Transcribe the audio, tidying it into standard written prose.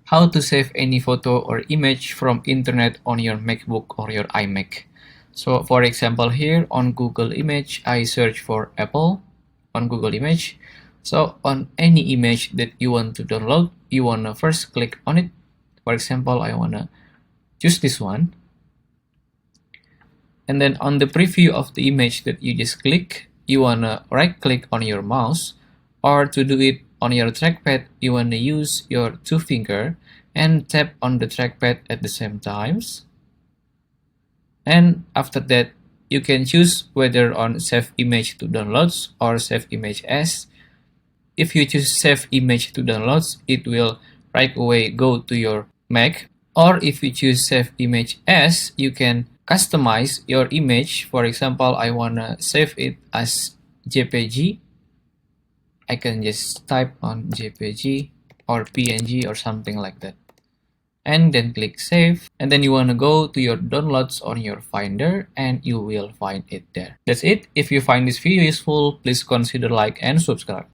how to save any photo or image from internet on your MacBook or your iMac. So for example, here on Google Image, I search for Apple on Google Image. So on any image that you want to download, you want to first click on it. For example, I want to choose this one. And then on the preview of the image that you just click, you want to right click on your mouse, or to do it on your trackpad, you want to use your two finger and tap on the trackpad at the same times. And after that, you can choose whether on save image to downloads or save image as. If you choose save image to downloads, it will right away go to your Mac. Or if you choose save image as, you can customize your image. For example, I wanna save it as JPG. I can just type on JPG or PNG or something like that. And then click save, and then you want to go to your downloads on your Finder and you will find it there. That's it. If you find this video useful, please consider like and subscribe.